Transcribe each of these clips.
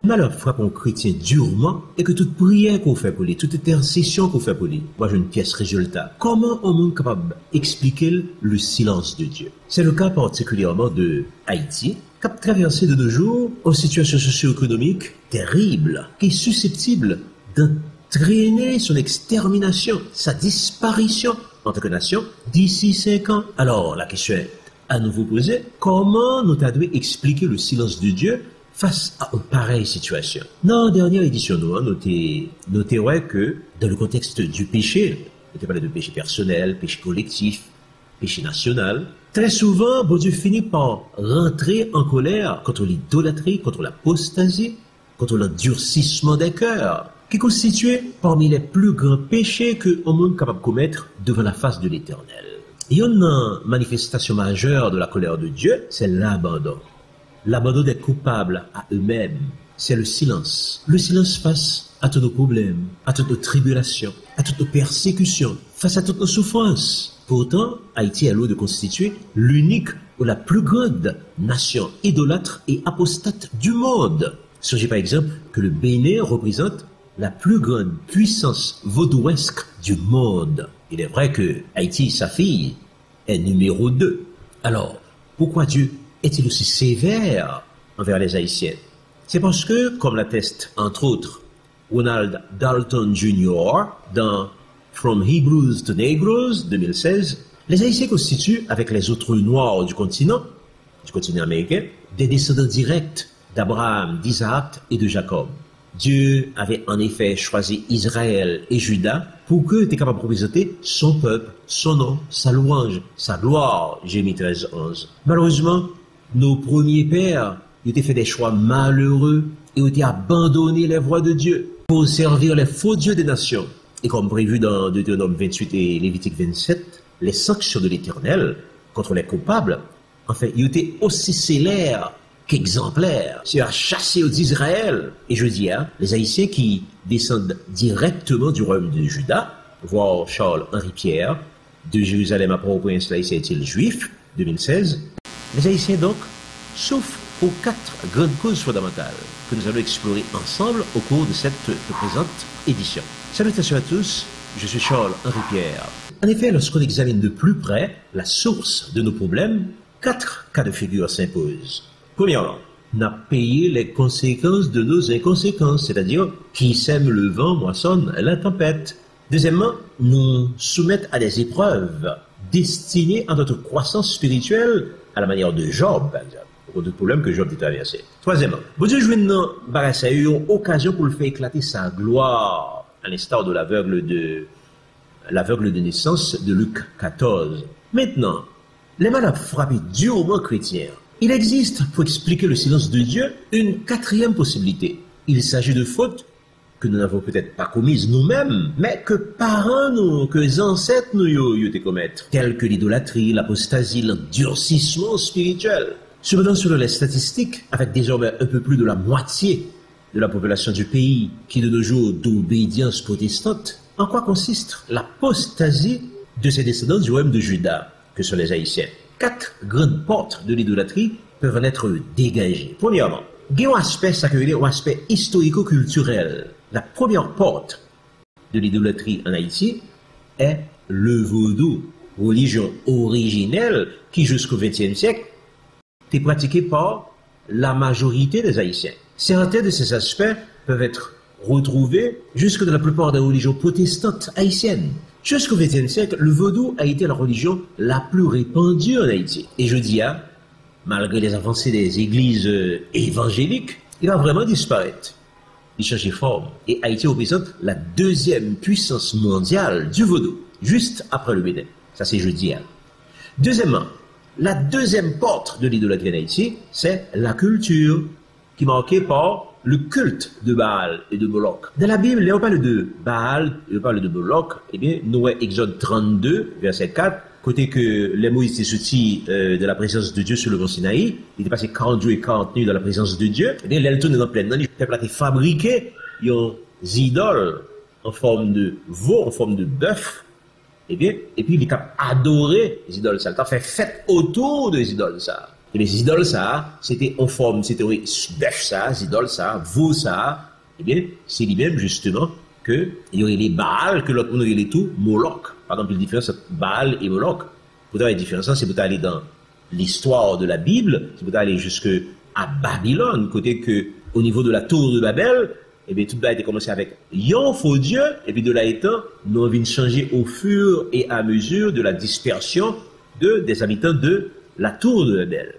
Malheur frappe un chrétien durement et que toute prière qu'on fait pour lui, toute intercession qu'on fait pour lui, voit une pièce résultat. Comment on est capable d'expliquer le silence de Dieu? C'est le cas particulièrement de Haïti, qui a traversé de nos jours une situation socio-économique terrible, qui est susceptible d'entraîner son extermination, sa disparition en tant que nation d'ici 5 ans. Alors, la question est à nouveau posée, comment nous devons expliquer le silence de Dieu face à une pareille situation? Dans la dernière édition, nous avons noté que dans le contexte du péché, on était parlé de péché personnel, péché collectif, péché national, très souvent, bon Dieu finit par rentrer en colère contre l'idolâtrie, contre l'apostasie, contre l'endurcissement des cœurs, qui constituait parmi les plus grands péchés que le monde est capable de commettre devant la face de l'Éternel. Il y a une manifestation majeure de la colère de Dieu, c'est l'abandon. L'abandon des coupables à eux-mêmes, c'est le silence. Le silence face à tous nos problèmes, à toutes nos tribulations, à toutes nos persécutions, face à toutes nos souffrances. Pourtant, Haïti est loin de constituer l'unique ou la plus grande nation idolâtre et apostate du monde. Songez par exemple que le Bénin représente la plus grande puissance vaudouesque du monde. Il est vrai que Haïti, sa fille, est numéro 2. Alors, pourquoi Dieu est-il aussi sévère envers les Haïtiens? C'est parce que, comme l'atteste entre autres Ronald Dalton Jr. dans From Hebrews to Negroes 2016, les Haïtiens constituent, avec les autres Noirs du continent américain, des descendants directs d'Abraham, d'Isaac et de Jacob. Dieu avait en effet choisi Israël et Juda pour que tu es capable de représenter son peuple, son nom, sa louange, sa gloire, Jérémie 13:11. Malheureusement, nos premiers pères ont fait des choix malheureux et ont abandonné les voies de Dieu pour servir les faux dieux des nations. Et comme prévu dans Deutéronome 28 et Lévitique 27, les sanctions de l'Éternel contre les coupables, en fait, ils étaient aussi sévères qu'exemplaires. C'est à chasser d'Israël. Et je dis, les Haïtiens qui descendent directement du royaume de Juda, voir Charles-Henri Pierre, de Jérusalem à Port-au-Prince, l'Haïtien est-il juif, 2016. Les Haïtiens donc souffrent aux 4 grandes causes fondamentales que nous allons explorer ensemble au cours de cette présente édition. Salutations à tous, je suis Charles-Henri Pierre. En effet, lorsqu'on examine de plus près la source de nos problèmes, 4 cas de figure s'imposent. Premièrement, on a payé les conséquences de nos inconséquences, c'est-à-dire qui sème le vent moissonne la tempête. Deuxièmement, nous soumettre à des épreuves destinées à notre croissance spirituelle, à la manière de Job, par exemple, au de problèmes que Job a traversé. Troisièmement, bon Dieu jouit une occasion pour le faire éclater sa gloire, à l'instar de l'aveugle de naissance de Luc 14. Maintenant, les malades frappés durement chrétiens. Il existe, pour expliquer le silence de Dieu, une 4e possibilité. Il s'agit de fautes que nous n'avons peut-être pas commises nous-mêmes, mais que parents nous, que les ancêtres nous ont commettre, telles que l'idolâtrie, l'apostasie, l'endurcissement spirituel. Cependant, selon les statistiques, avec désormais un peu plus de la moitié de la population du pays qui de nos jours d'obédience protestante, en quoi consiste l'apostasie de ces descendants du royaume de Juda, que sont les Haïtiens? 4 grandes portes de l'idolâtrie peuvent en être dégagées. Premièrement, il y a un aspect historico-culturel. La première porte de l'idolâtrie en Haïti est le vaudou, religion originelle qui jusqu'au XXe siècle était pratiquée par la majorité des Haïtiens. Certains de ces aspects peuvent être retrouvés jusque dans la plupart des religions protestantes haïtiennes. Jusqu'au XXe siècle, le vaudou a été la religion la plus répandue en Haïti. Et je dis, malgré les avancées des églises évangéliques, il va vraiment disparaître. Il change de forme. Et Haïti représente la 2e puissance mondiale du vaudou, juste après le Bénin. Ça, c'est jeudi. Deuxièmement, la 2e porte de l'idolâtrie en Haïti, c'est la culture, qui est marquée par le culte de Baal et de Moloch. Dans la Bible, là on parle de Baal, on parle de Moloch, eh bien, nous voyons Exode 32, verset 4, côté que les Moïse étaient sortis de la présence de Dieu sur le mont Sinaï, il était passé 40 jours et 40 nuits dans la présence de Dieu, eh bien, là, il tourne dans pleine, le peuple a été fabriqué, ils ont des idoles en forme de veau, en forme de bœuf, eh bien, et puis il a adoré les idoles, ça, il a fait fête autour des idoles, ça. Et les idoles, ça, c'était en forme, c'était bœuf, ça, les idoles, ça, veau, ça, eh bien, c'est lui-même, justement, que il y aurait les Baal, que l'autre monde aurait les tout, Moloch. Par exemple, la différence entre Baal et Moloch. Pour avoir la différence, c'est pour aller dans l'histoire de la Bible, c'est pour aller jusque à Babylone, côté que, au niveau de la tour de Babel, eh bien, tout ça a été commencé avec yon faux Dieu, et puis de là étant, nous avons changé au fur et à mesure de la dispersion des habitants de la tour de Babel.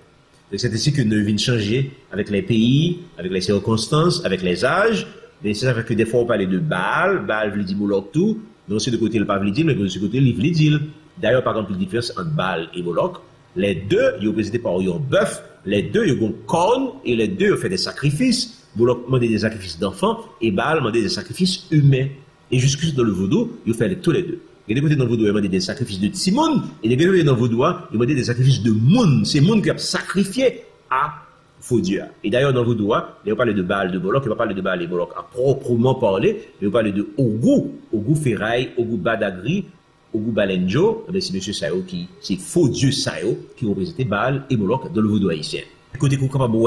Donc, c'est ainsi que nous avons changé avec les pays, avec les circonstances, avec les âges. Mais c'est vrai que des fois on parlait de Baal, Baal veut dire Moloch tout, mais aussi de côté le pas veut dire, mais de ce côté il veut dire. D'ailleurs, par exemple, la différence entre Baal et Moloch, les deux, ils ont présenté par un bœuf, les deux, ils ont corne, et les deux, ils ont fait des sacrifices. Moloch demandait des sacrifices d'enfants, et Baal demandait des sacrifices humains. Et jusque dans le vaudou, ils ont fait tous les deux. Et des côtés dans le vaudou, ils demandaient des sacrifices de Timon, et des côtés dans le vaudou, ils demandaient des sacrifices de Moun. C'est Moun qui a sacrifié à faux Dieu. Et d'ailleurs, dans le vaudou, on parle de Baal, de Moloch, on va parler de Baal et Moloch à proprement parler, mais on parle de Ogou Ferraille, Ogou Badagri, Ogou Balenjo, c'est monsieur Sayo qui, c'est faux Dieu Sayo qui représentait Baal et Moloch dans le vaudou haïtien. Côté qu'on capable,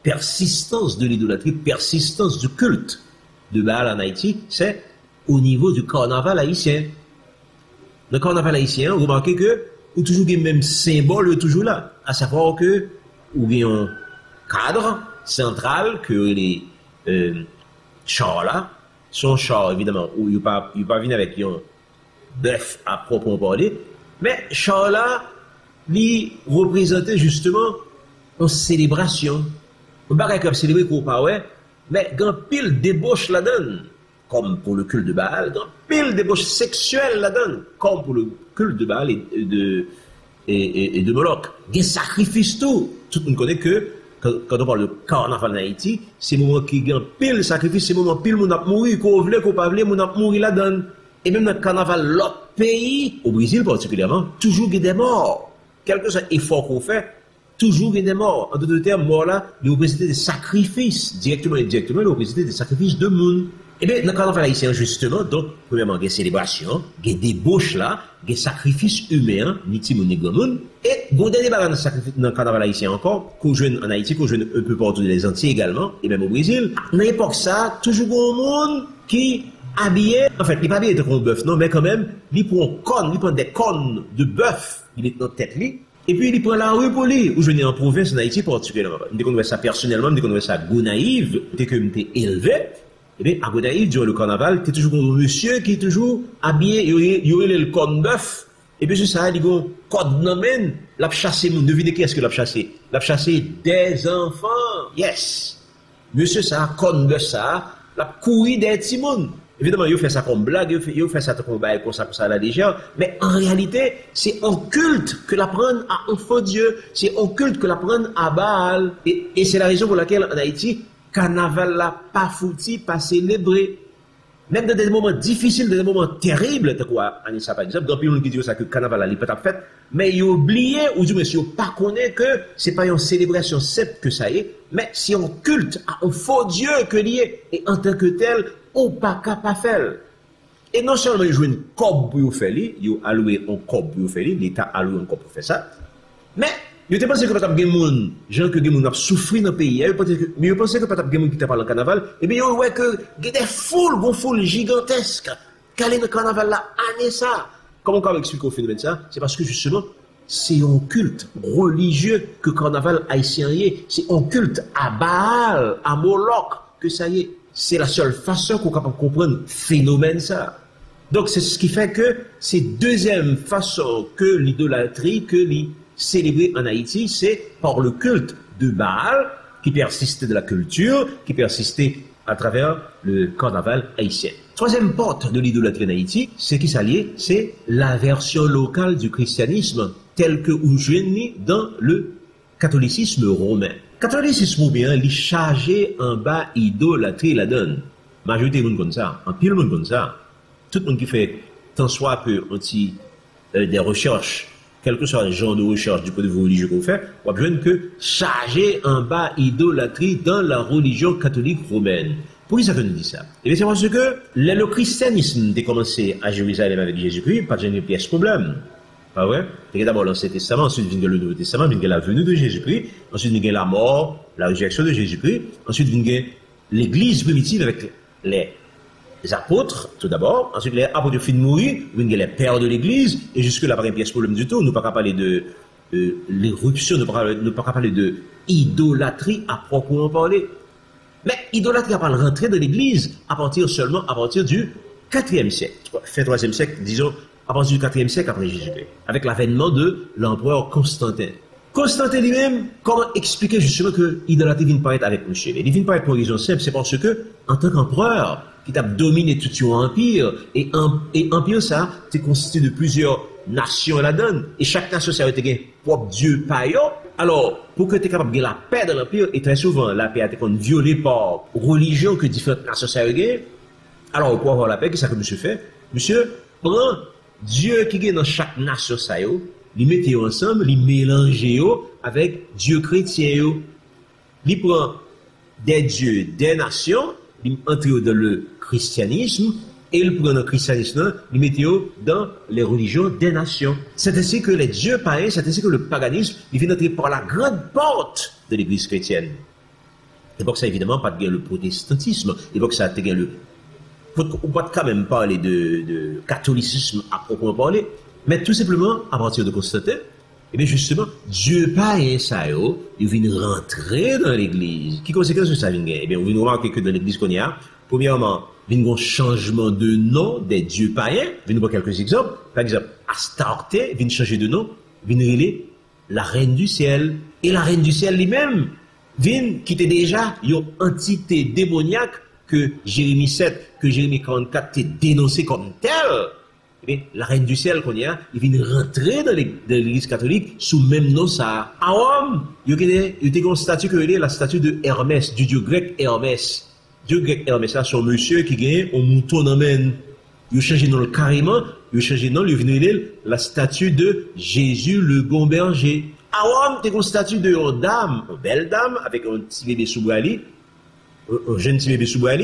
persistance de l'idolâtrie, persistance du culte de Baal en Haïti, c'est au niveau du carnaval haïtien. Le carnaval haïtien, vous remarquez que, ou toujours le même symbole, toujours là. À savoir que, ou bien un cadre central, que les, chars là, son char, évidemment, où il pas venir avec un bœuf à proprement parler, mais char là, il représentait justement une célébration. On ne peut pas célébrer qu'on pas, ouais, mais quand pile débauche la donne, comme pour le culte de Baal, quand pile débauche sexuelle la donne, comme pour le culte de Baal et de Moloch. Il y a sacrifice tout. Tout le monde connaît que, quand on parle de carnaval en Haïti, c'est le moment qui y a pile sacrifice, c'est le moment pile, on a mouru, qu'on voulait, qu'on pas voulait, on a mouru la donne. Et même dans le carnaval, l'autre pays, au Brésil particulièrement, toujours il y a des morts. Quel que soit l'effort qu'on fait, toujours il y a des morts. En d'autres termes, morts là, ils représentent des sacrifices, directement et indirectement, ils représentent des sacrifices de monde. Eh bien, dans le carnaval haïtien, justement, donc, premièrement, il y a célébration, il y a débauche là, il y a sacrifice humain, ni timon ni gomoun, et il y a des barres dans le carnaval haïtien encore, qu'on joue en Haïti, qu'on joue un peu partout dans les Antilles également, et même au Brésil. Dans l'époque ça, toujours un monde qui habillé, en fait, il n'est pas habillé comme un bœuf, non, mais quand même, il prend des cornes de bœuf, il met dans la tête, lui, et puis il prend la rue pour lui, où je venais en province, en Haïti particulièrement. Je découvert ça personnellement, je découvert ça à Gonaïve, dès que j'étais élevé. Eh bien, à Gonaïve, durant le carnaval, t'es toujours un monsieur qui est toujours habillé, il y aurait le corne bœuf, et puis c'est ça, il dit, code nommé, l'a chassé, devinez qui est-ce que l'a chassé? L'a chassé des enfants, yes. Monsieur ça, corne bœuf ça, l'a couru des timons. Évidemment, il fait ça comme blague, il fait ça comme bail, comme ça à la légère, mais en réalité, c'est un culte que l'apprendre à un faux Dieu, c'est un culte que l'apprendre à Baal, et c'est la raison pour laquelle en Haïti, carnaval là, pas foutu, pas célébré. Même dans des moments difficiles, dans des moments terribles, t'as quoi, Anissa par exemple, dans le pays qui dit ça que carnaval là, il peut être fait, mais il a oublié, ou du moins, il pas connaît que c'est pas une célébration simple que ça y est, mais c'est un culte à un faux Dieu que lié, et en tant que tel, on pas capable faire. Et non seulement il joue une cob pour faire, il a alloué un cob pour faire, l'État a alloué un cob pour faire ça, mais je te pense que peut-être des gens, gens que des gens ont souffert dans le pays, mais je pense que peut-être des gens qui parlent dans le carnaval, et bien ils voient que il y a des foules gigantesques, qui allaient dans le carnaval là, année ça. Comment on peut expliquer au phénomène ça? C'est parce que justement, c'est un culte religieux que le carnaval haïtien y est, c'est un culte à Baal, à Moloch, que ça y est. C'est la seule façon qu'on peut comprendre le phénomène ça. Donc c'est ce qui fait que c'est deuxième façon que l'idolâtrie, que célébré en Haïti, c'est par le culte de Baal qui persistait de la culture, qui persistait à travers le carnaval haïtien. Troisième porte de l'idolâtrie en Haïti, c'est qui s'allie, c'est la version locale du christianisme, telle que vous joignez dans le catholicisme romain. catholicisme ou bien, il chargé en bas idolâtrie la donne. Majorité de monde comme ça, en pile monde comme ça. Tout le monde qui fait tant soit peu anti des recherches, quel que soit le genre de recherche du point de vue religieux qu'on fait, on a besoin que charger en bas idolâtrie dans la religion catholique romaine. Pourquoi ça nous dit ça? Et bien c'est parce que le christianisme a commencé à Jérusalem avec Jésus-Christ, pas de pièce problème. Pas vrai? C'est d'abord l'Ancien Testament, ensuite vient le Nouveau Testament, vient la venue de Jésus-Christ, ensuite vient la mort, la résurrection de Jésus-Christ, ensuite vient l'Église primitive avec les apôtres, tout d'abord, ensuite les apôtres finissent de mourir, vient les pères de l'Église, et jusque-là, pas une pièce problème du tout, nous ne pouvons pas parler de l'éruption, nous ne pouvons pas parler de idolâtrie à proprement parler. Mais idolâtrie va rentrer dans l'Église seulement à partir du 4e siècle, fin 3e siècle, disons, à partir du 4e siècle après Jésus-Christ, avec l'avènement de l'empereur Constantin. Constantin lui-même, comment expliquer justement que l'idolâtrie vient paraître avec nous chez lui? Il vient paraître pour une raison simple, c'est parce que, en tant qu'empereur, qui a dominé tout un empire, et empire ça, c'est constitué de plusieurs nations à la donne, et chaque nation, ça a été un propre dieu païen. Alors, pour que tu es capable de gagner la paix dans l'empire, et très souvent, la paix a été violée par religion que différentes nations ça a gagné. Alors, pour avoir la paix, qu'est-ce que monsieur fait? Monsieur prend Dieu qui est dans chaque nation, ça y est, il met ensemble, il mélange avec Dieu chrétien. Il prend des dieux des nations, il entre dans le christianisme, et il prend le christianisme, il met dans les religions des nations. C'est ainsi que les dieux païens, c'est ainsi que le paganisme, il vient entrer par la grande porte de l'église chrétienne. Et donc ça, évidemment, pas de le protestantisme, et donc ça a été le. On peut quand même parler de catholicisme à proprement parler, mais tout simplement, à partir de Constantin, et bien justement, Dieu païen, ça il vient rentrer dans l'église. Qui conséquence de ça vient? Eh bien, on vient remarquer que dans l'église qu'on y a, premièrement, il y a un changement de nom des dieux païens. Je vais nous voir quelques exemples. Par exemple, Astarté vient changer de nom, vient relayer la reine du ciel. Et la reine du ciel lui-même vient qui était déjà une entité démoniaque que Jérémie 7, que Jérémie 44 t'a dénoncé comme telle. Eh bien, la reine du ciel qu'on y a, il vient rentrer dans l'église catholique sous même nom ça. À Rome, il y a une statue que la statue de Hermès, du dieu grec Hermès. Dieu grec Hermès, là, son monsieur qui gagne un mouton en main. Il a changé de nom carrément, il a changé de nom, il a venu la statue de Jésus le bon berger. À Rome, il y a une statue de dame, une belle dame, avec un petit bébé sous bras, un jeune petit bébé sous bras.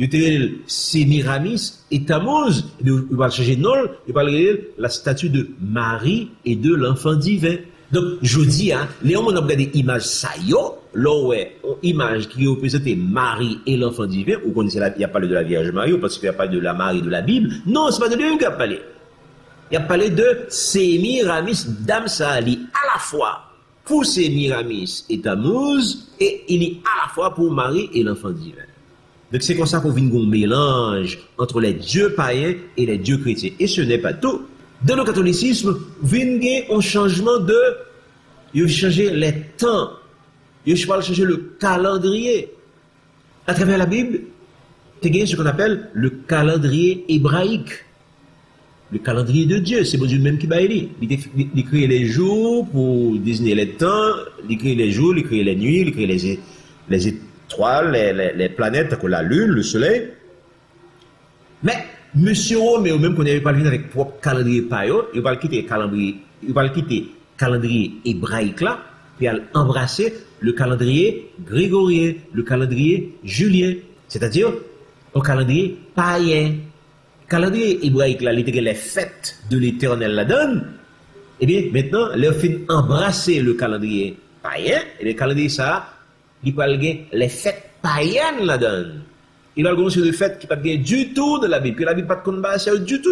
Il y a Sémiramis et Tammuz, il va changer de nom, il va la statue de Marie et de l'enfant divin. Donc, je dis, les hommes ont regardé l'image ça, là, ouais, une image qui représentait Marie et l'enfant divin, ou qu'on il n'y a pas parlé de la Vierge Marie, parce qu'il n'y a pas de la Marie de la Bible. Non, c'est pas de lui qui a parlé. Il a parlé de Sémiramis, dame Sali, à la fois pour Sémiramis et Tammuz, et il est à la fois pour Marie et l'enfant divin. Donc, c'est comme ça qu'on vient un mélange entre les dieux païens et les dieux chrétiens. Et ce n'est pas tout. Dans le catholicisme, vient un changement de. Il a changé les temps. Il a changé le calendrier. À travers la Bible, il y a ce qu'on appelle le calendrier hébraïque. Le calendrier de Dieu, c'est Dieu même qui va élire. Il crée les jours pour désigner les temps, il crée les jours, il crée les nuits, il crée les étoiles, les planètes, comme la lune, le soleil. Mais, monsieur Roméo, même qu'on n'avait pas le avec propre calendrier païen, il va quitter calendrier hébraïque là, puis il embrasser le calendrier grégorien, le calendrier julien, c'est-à-dire un calendrier païen. Calendrier hébraïque là, les fêtes de l'Éternel la donne. Eh bien, maintenant, leur fin embrasser le calendrier païen, et le calendrier ça, il va les fêtes païennes la donne. Il va le de fêtes qui ne pas du tout de la Bible. Puis la Bible pas de combat du tout.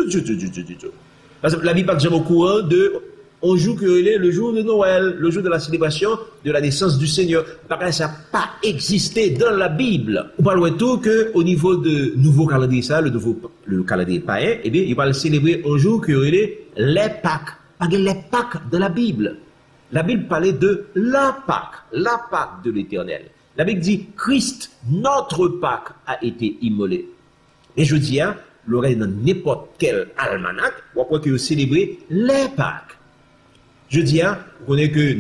Parce que la Bible pas de jamais au courant de on joue que le jour de Noël, le jour de la célébration de la naissance du Seigneur. Parce que ça n'a pas existé dans la Bible. On parle tout que au niveau de nouveau calendrier ça, le calendrier païen, eh bien, il va le célébrer un jour que les Pâques. Pas les Pâques de la Bible. La Bible parlait de la Pâque de l'Éternel. La Bible dit, Christ, notre Pâque, a été immolé. Et je dis, l'oreille dans n'importe quel almanach, on croit que vous célébrez les Pâques. Jeudi, vous connaissez que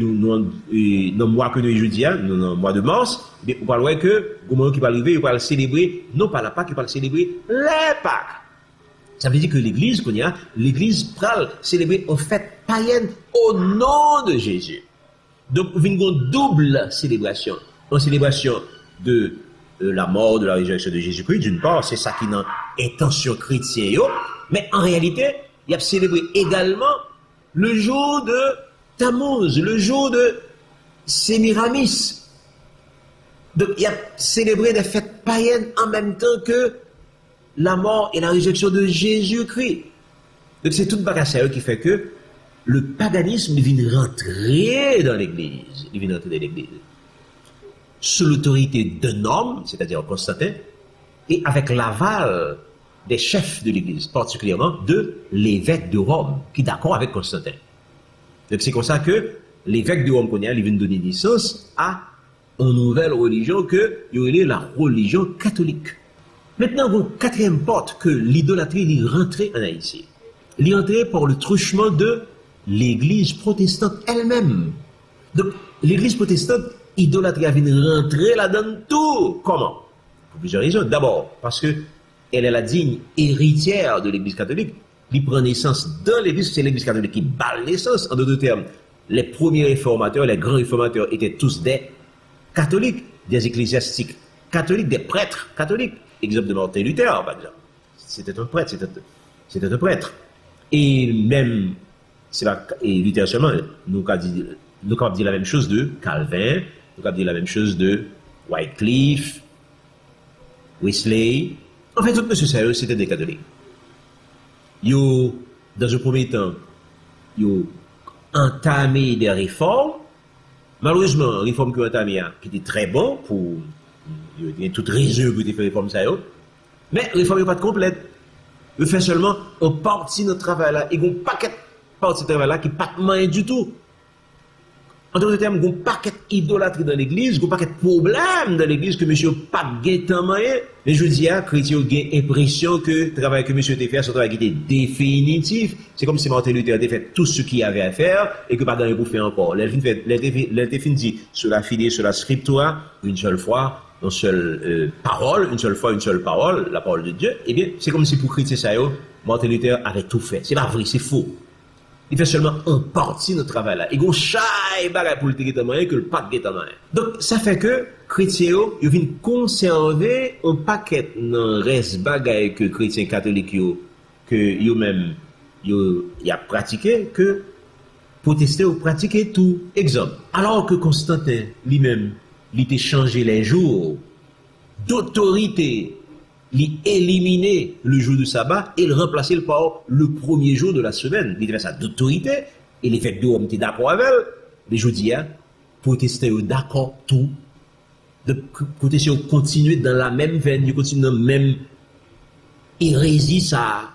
dans le mois que nous jeudi, dans le mois de mars, vous parlez que le moment qui va arriver, il va célébrer, non pas la Pâque, il va célébrer les Pâques. Ça veut dire que l'église, l'église va célébrer en fête païenne au nom de Jésus. Donc, il y a une double célébration. Une célébration de la mort, de la résurrection de Jésus-Christ, d'une part, c'est ça qui est dans l'intention chrétienne, mais en réalité, il y a célébré également le jour de Tammuz, le jour de Sémiramis. Donc, il y a célébré des fêtes païennes en même temps que la mort et la résurrection de Jésus-Christ. Donc, c'est toute bagasse qui fait que le paganisme vient rentrer dans l'Église. Il vient rentrer dans l'Église. Sous l'autorité d'un homme, c'est-à-dire Constantin, et avec l'aval des chefs de l'Église, particulièrement de l'évêque de Rome, qui est d'accord avec Constantin. Donc c'est comme ça que l'évêque de Rome, il vient donner naissance à une nouvelle religion que il y aurait la religion catholique. Maintenant, la quatrième porte que l'idolâtrie est rentrée en Haïti. Elle est rentrée par le truchement de l'Église protestante elle-même. Donc l'Église protestante, idolâtrie a rentrer là-dedans tout. Comment? Pour plusieurs raisons. D'abord, parce que elle est la digne héritière de l'Église catholique. Il prend naissance dans l'Église, c'est l'Église catholique qui bat naissance. En d'autres termes, les premiers réformateurs, les grands réformateurs étaient tous des catholiques, des ecclésiastiques catholiques, des prêtres catholiques. Exemple de Martin Luther, par exemple. C'était un prêtre, c'était un prêtre. Et même, c'est pas, et Luther seulement, nous avons dit la même chose de Calvin, nous avons dit la même chose de Wycliffe, Wesley. En fait, tout monsieur sérieux, c'était des catholiques. Yo, dans un premier temps, yo entamé des réformes. Malheureusement, les réformes qu'ils ont entamées, qui étaient très bonnes pour, il y a toute raison pour faire des réformes ça. Mais les réformes n'est pas complète. Ils font seulement une partie de notre travail là, et un paquet de partie de travail là qui n'est pas moyen du tout. En d'autres termes, il y a un paquet d'idolâtrie dans l'église, il y a un paquet de problèmes dans l'église que monsieur pas guettant moyen. Mais je dis à chrétien, il y a l'impression que le travail que monsieur a fait, son travail qui était définitif. C'est comme si Martin Luther avait fait tout ce qu'il avait à faire et que pas dans pour faire encore. L'était fini sur la fidée, sur la scriptura, une seule fois, une seule parole, une seule fois, une seule parole, la parole de Dieu. Eh bien, c'est comme si pour chrétien ça, Martin Luther avait tout fait. C'est pas vrai, c'est faux. Il fait seulement une partie de notre travail là. Il y a chaque bagage pour le télétamain que le pape guetamain. Donc, ça fait que, chrétiens, ils viennent conserver un paquet dans reste bagaille que chrétiens catholiques, que eux-mêmes, ils a pratiqué, que protester ou pratiquer tout. Exemple. Alors que Constantin, lui-même, il a changé les jours d'autorité, il éliminer le jour du sabbat et le remplacer par le premier jour de la semaine. Il fait ça d'autorité et l'évêque de Rome était d'accord avec elle. Mais je dis, protestants d'accord tout. De protestants continuer dans la même veine, ils continuent dans la même hérésie ça,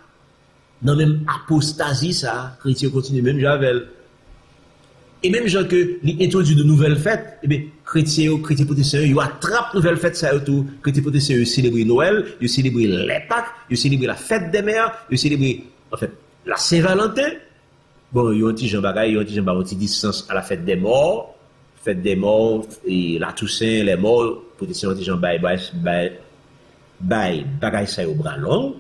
dans la même apostasie ça, chrétiens continuent même avec. Et même gens que introduit de nouvelles fêtes, eh bien, chrétiens protestants, ils attrapent nouvelles fêtes, ça tout. Chrétiens protestants, ils célèbrent Noël, ils célèbrent les Pâques, ils célèbrent la fête des mères, ils célèbrent, en fait, la Saint-Valentin. Bon, ils ont un petit bagaille, ils ont un petit distance à la fête des morts, et la Toussaint, les morts, protestants, ont un bagaille ça au bras long.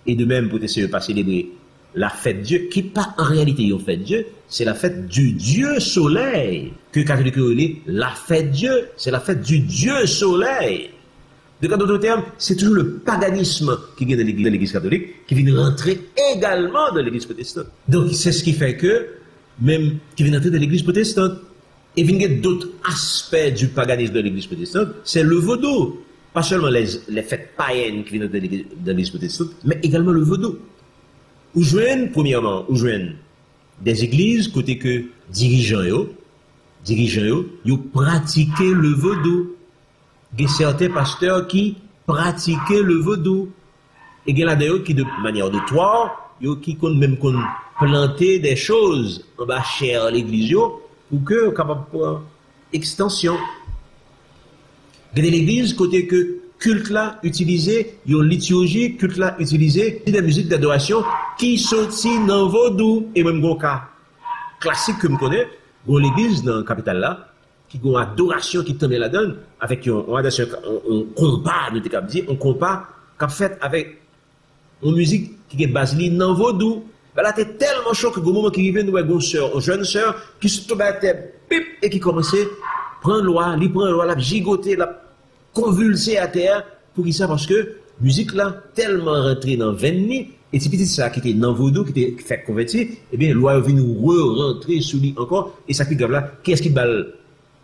Et de même, protestants, pas célébrer la fête Dieu, qui pas en réalité une fête Dieu, c'est la fête du Dieu soleil, que catholique dit, la fête Dieu, c'est la fête du Dieu soleil. Donc en d'autres termes, c'est toujours le paganisme qui vient de l'église catholique, qui vient rentrer également dans l'église protestante. Donc c'est ce qui fait que, même qui vient rentrer dans l'église protestante, et il y a d'autres aspects du paganisme de l'église protestante, c'est le vaudou. Pas seulement les fêtes païennes qui viennent de l'église protestante, mais également le vaudou. Ou premièrement, des églises, côté que dirigeants, ils pratiquaient le vaudou. Il y a certains pasteurs qui pratiquaient le vaudou. Et il y en a d'ailleurs qui, de manière notoire, qui même planter des choses en bas cher à l'église, pour que, capable de extension. Il y a des églises, côté que culte là utilisé, une liturgie, culte là utilisé, des musiques d'adoration qui sortent dans vaudou et même goka. classique que je connais, dans l'église dans la capitale là, qui a une adoration qui tombe là-dedans, avec un combat, nous t'ai dit, un combat qu'a fait avec une musique qui est basée dans vaudou. Ben là, t'es tellement chaud que au moment qui arrive, nous avons une jeune sœur, qui se tombe à terre, pip, et qui commençait à prendre loi, la gigoter, la convulser à terre, pour qui ça, parce que, musique là, tellement rentrée dans 20 nuits, et c'est petit ça qui était dans vaudou, qui était fait convertir, eh bien, loi est venue re-rentrer sous lui encore, et ça qui grave là, qu'est-ce qui bat la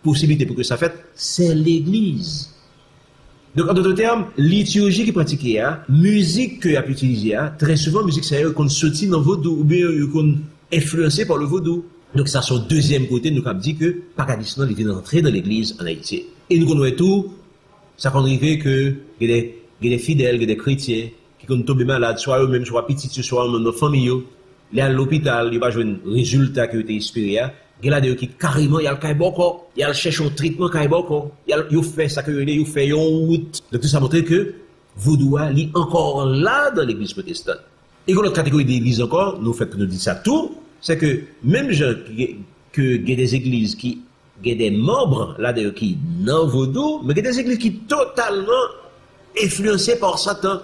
possibilité pour que ça fasse? C'est l'église. Donc, en d'autres termes, liturgie qui est pratiquée, musique que a pu utiliser, très souvent, musique, c'est qu'on sortit dans le vaudou, ou bien qu'on est influencé par le vaudou. Donc, ça, son deuxième côté, nous avons dit que Paganisme, il vient d'entrer dans l'église en Haïti. Et nous connaissons tout, ça peut arriver que, il y a des fidèles, il y a des chrétiens, qui sont tombés malades, soit eux-mêmes, soit petits, soit dans nos familles, ils sont à l'hôpital, ils vont jouer un résultat qui a été inspiré, il y a des gens qui carrément, il y a le caïboko, il y a le cherche un traitement caïboko, il y a fait ça que il fait une route. Donc tout ça montre que vaudou est encore là dans l'église protestante. Et dans notre catégorie d'église encore, nous fait que nous disons ça tout, c'est que même gens que il y a des églises qui, il y a des membres là d'ailleurs qui non vaudou, mais il y a des églises qui totalement influencées par Satan.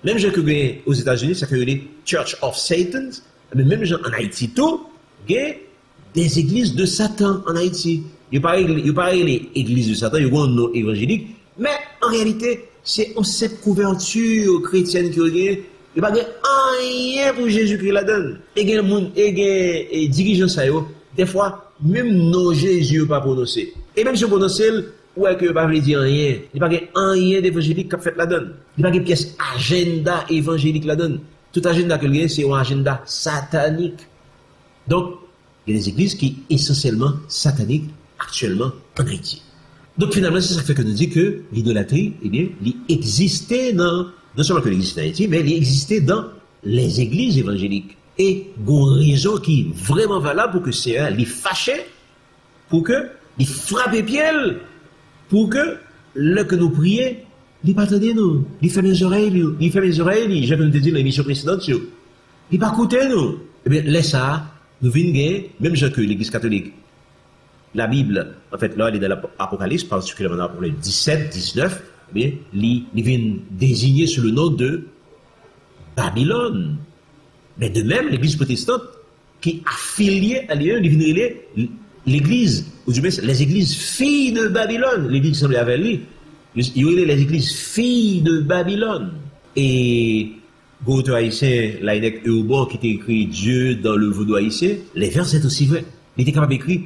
Même gens que aux États-Unis, ça que les Church of Satan, mais même gens en Haïti tout, il y a des églises de Satan en Haïti. Il paraît les églises de Satan, il y a un nom évangélique, mais en réalité, c'est cette couverture chrétienne qui est, il n'y a pas rien pour Jésus-Christ là-dedans. Et il y a des dirigeants, des fois, même non Jésus pas prononcé. Et même si on prononce, ouais, que pas dire rien. Il n'y a pas rien d'évangélique qui a fait là-dedans. Il n'y a pas de pièce agenda évangélique là-dedans. Tout agenda que il y a, c'est un agenda satanique. Donc, il y a des églises qui sont essentiellement sataniques actuellement en Haïti. Donc finalement, c'est ça qui fait que nous dit que l'idolâtrie, eh bien, il existait non seulement que l'existait en Haïti, mais il existait dans les églises évangéliques. Et il y a une raison qui est vraiment valable pour que c'est les fâchait, pour que les frappait pied, pour que le que nous prions, il pas attendez nous, il fait mes oreilles, j'ai comme dit dans l'émission précédente, il pas écouter nous. Eh bien, laisse ça. Nous venons, même que l'Église catholique, la Bible, en fait, là, elle est dans l'Apocalypse, particulièrement pour les 17, 19, mais il vient désigner sous le nom de Babylone. Mais de même, l'Église protestante, qui est affiliée à l'Église, ou du moins, les églises filles de Babylone, l'Église qui semblait avec lui, il y a les églises filles de Babylone. Et, l'auteur haïtien, Laïnek Eubon, qui était écrit Dieu dans le vaudou haïtien, les versets sont aussi vrais. Il était capable d'écrire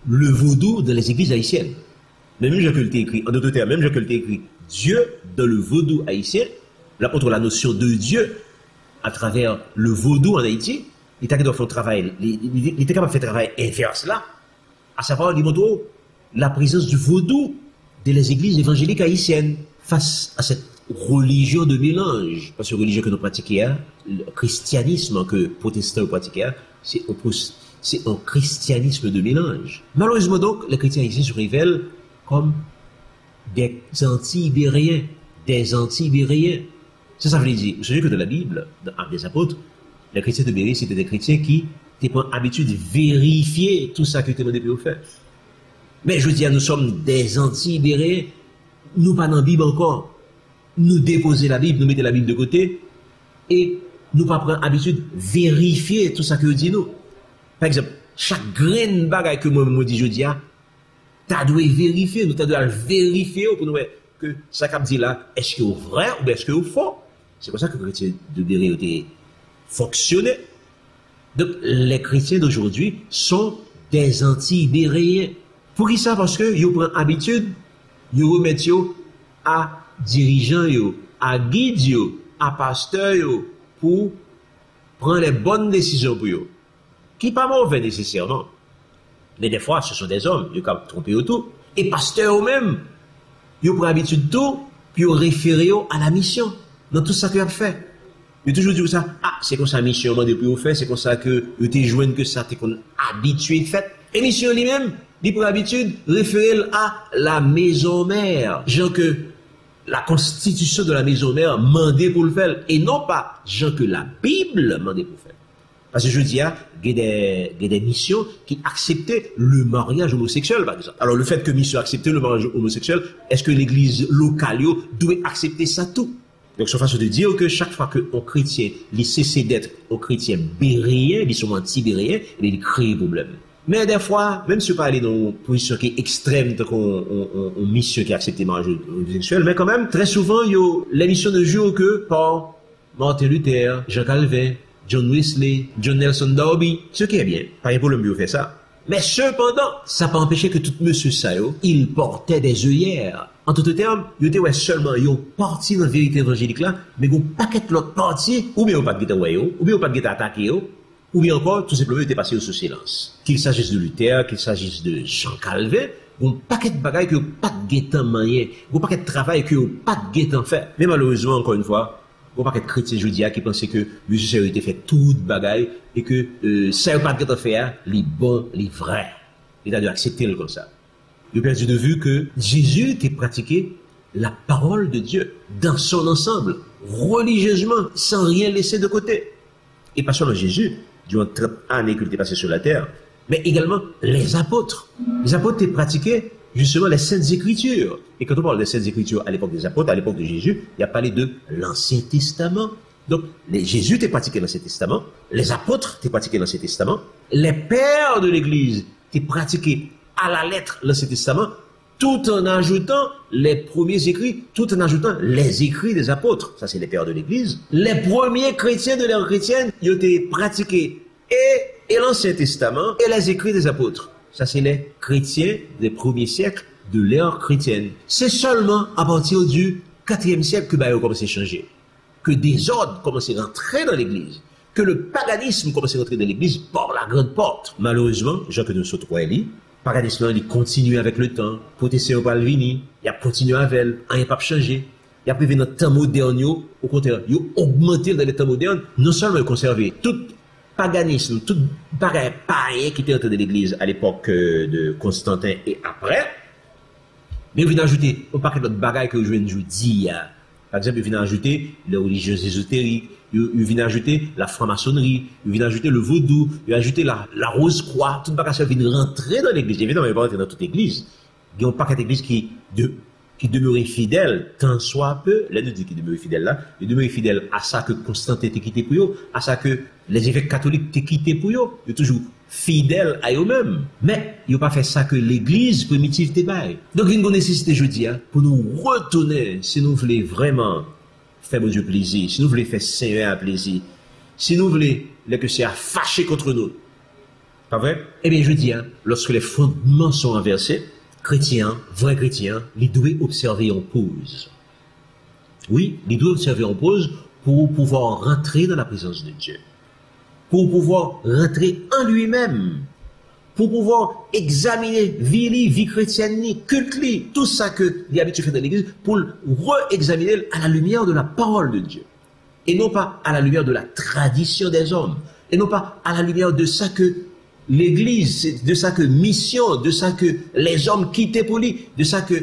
le vaudou dans les églises haïtiennes. Même je que l'ai écrit, en d'autres termes, même je que l'ai écrit Dieu dans le vaudou haïtien, là, contre la notion de Dieu, à travers le vaudou en Haïti, il était capable de faire un travail, il était capable de faire un travail inverse là, à savoir, il montre la présence du vaudou dans les églises évangéliques haïtiennes face à cette religion de mélange. Parce que la religion que nous pratiquons, le christianisme que les protestants pratiquent, c'est un christianisme de mélange. Malheureusement donc, les chrétiens ici se révèlent comme des anti-ibériens. Ça veut dire, vous savez que dans la Bible, dans Actes des Apôtres, les chrétiens de Béry, c'était des chrétiens qui étaient pas habitués de vérifier tout ça que était demandé pour faire. Mais je veux dire, nous sommes des anti-ibériens, nous pas dans la Bible encore. Nous déposer la Bible, nous mettons la Bible de côté, et nous pas prendre l'habitude de vérifier tout ça que dit nous. Par exemple, chaque graine bagaille que moi me dis je dis, t'as dû vérifier, nous t'as dû vérifier pour nous que ça qu'a dit là, est-ce que c'est vrai ou est-ce que c'est faux? C'est pour ça que les chrétiens de Béry ont été fonctionnés. Donc, les chrétiens d'aujourd'hui sont des anti-ibériens. Pour qui ça? Parce que ils prennent habitude, ils remettent à dirigeants, à guides, à pasteurs, pour prendre les bonnes décisions pour eux. Qui pas mauvais nécessairement. Mais des fois, ce sont des hommes, ils peuvent tromper tout. Et pasteurs eux-mêmes, ils prennent habitude tout, puis ils réfèrent à la mission, dans tout ça qu'ils ont fait. Ils toujours dit ça, c'est comme ça la mission, depuis vous fait, c'est comme ça que vous êtes joint que ça, t'es habitué fait. Et mission lui-même, il prend habitude, référer à la maison mère. Genre que la constitution de la maison mère mandée pour le faire, et non pas genre que la Bible mandée pour le faire. Parce que je dis, il y a des missions qui acceptaient le mariage homosexuel, par exemple. Alors, le fait que mission accepte le mariage homosexuel, est-ce que l'église locale doit accepter ça tout? Donc, c'est une façon de dire que chaque fois qu'un chrétien, il cesse d'être un chrétien béréen, ils sont anti-béréens, il crée un problème. Mais des fois, même si on pas aller dans une position qui est extrême, donc on mission qui accepte le mariage homosexuel, mais quand même, très souvent, les missions ne jouent que par Martin Luther, Jean Calvin, John Wesley, John Nelson Darby, ce qui est bien. Pas un problème de faire ça. Mais cependant, ça n'a pas empêché que tout monsieur ça, il portait des œillères. En d'autres termes, il était seulement une partie dans la vérité évangélique là, mais un paquet de l'autre partie, ou bien on pas de guetter ou bien on pas de guetter attaquer, ou bien encore, tout simplement, il était passé sous silence. Qu'il s'agisse de Luther, qu'il s'agisse de Jean Calvin, un paquet de bagailles que pas de guettant moyen, un paquet de travail que pas de guettant fait. Mais malheureusement, encore une fois, un paquet de chrétiens jeudi qui pensaient que Jésus a été fait toute bagaille et que ça n'a pas de guettant fait, les bons, les vrais. Il a dû accepter le comme ça. Il a perdu de vue que Jésus était pratiqué la parole de Dieu dans son ensemble, religieusement, sans rien laisser de côté. Et pas seulement Jésus, durant 30 années qu'il était passé sur la terre, mais également les apôtres. Les apôtres étaient pratiqués justement les Saintes Écritures. Et quand on parle des Saintes Écritures à l'époque des apôtres, à l'époque de Jésus, il y a parlé de l'Ancien Testament. Donc, Jésus était pratiqué dans l'Ancien Testament, les apôtres étaient pratiqués dans l'Ancien Testament, les pères de l'Église étaient pratiqués à la lettre l'Ancien Testament, tout en ajoutant les premiers écrits, tout en ajoutant les écrits des apôtres. Ça, c'est les pères de l'Église. Les premiers chrétiens de l'ère chrétienne, ils ont été pratiqués et l'Ancien Testament et les écrits des apôtres. Ça, c'est les chrétiens des premiers siècles de l'ère chrétienne. C'est seulement à partir du 4e siècle que a commencé à changer, que des ordres commençaient à rentrer dans l'Église, que le paganisme commençait à rentrer dans l'Église par la grande porte. Malheureusement, Jean que nous sommes trois élis, le paganisme, il continue avec le temps. Protestant au Palvini, il a continué avec elle, rien n'a pas changé. Il a prévu dans le temps moderne, au contraire, il a augmenté dans les temps modernes, non seulement conserver tout paganisme, tout bagage païen qui était entré dans l'Église à l'époque de Constantin et après, mais il vient ajouter un paquet d'autres bagages que je viens de dire. Par exemple, il vient ajouter les religieuses ésotériques, il vient ajouter la franc-maçonnerie, il vient ajouter le vaudou, il vient ajouter la rose-croix, tout bagage vient rentrer dans l'église. Évidemment, il ne va pas rentrer dans toute l'église. Il y a un paquet d'églises qui demeurait fidèle, tant soit peu, là, nous dit qu'il demeurait fidèle là, il demeurait fidèle à ça que Constantin était quitté pour eux, à ça que les évêques catholiques étaient quittés pour eux, ils sont toujours fidèles à eux-mêmes. Mais, ils n'ont pas fait ça que l'église primitive était bail. Donc, il y a une nécessité, je dis, pour nous retourner, si nous voulons vraiment faire mon Dieu plaisir, si nous voulons faire Seigneur à plaisir, si nous voulons que c'est à fâcher contre nous. Pas vrai? Eh bien, je dis, lorsque les fondements sont inversés, chrétiens, vrais chrétiens, ils doivent observer en pause. Oui, ils doivent observer en pause pour pouvoir rentrer dans la présence de Dieu. Pour pouvoir rentrer en lui-même. Pour pouvoir examiner vie chrétienne, culte, tout ça que il est habitué à faire dans l'église, pour re-examiner à la lumière de la parole de Dieu. Et non pas à la lumière de la tradition des hommes. Et non pas à la lumière de ça que l'église, de ça que mission, de ça que les hommes quittaient pour lui, de ça que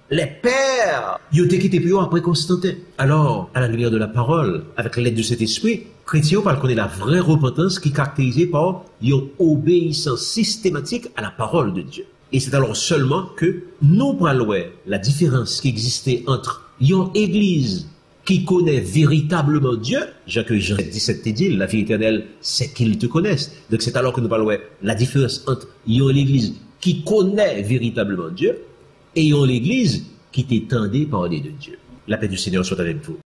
les pères, ils ont été quittés pour eux après Constantin. Alors, à la lumière de la parole, avec l'aide de cet esprit, chrétiens parlent qu'on est la vraie repentance qui est caractérisée par une obéissance systématique à la parole de Dieu. Et c'est alors seulement que nous parlons la différence qui existait entre une église qui connaît véritablement Dieu, Jean 17 te dit, la vie éternelle, c'est qu'ils te connaissent. Donc c'est alors que nous parlons la différence entre l'église qui connaît véritablement Dieu et l'église qui t'est tendue parler de Dieu. La paix du Seigneur soit avec vous.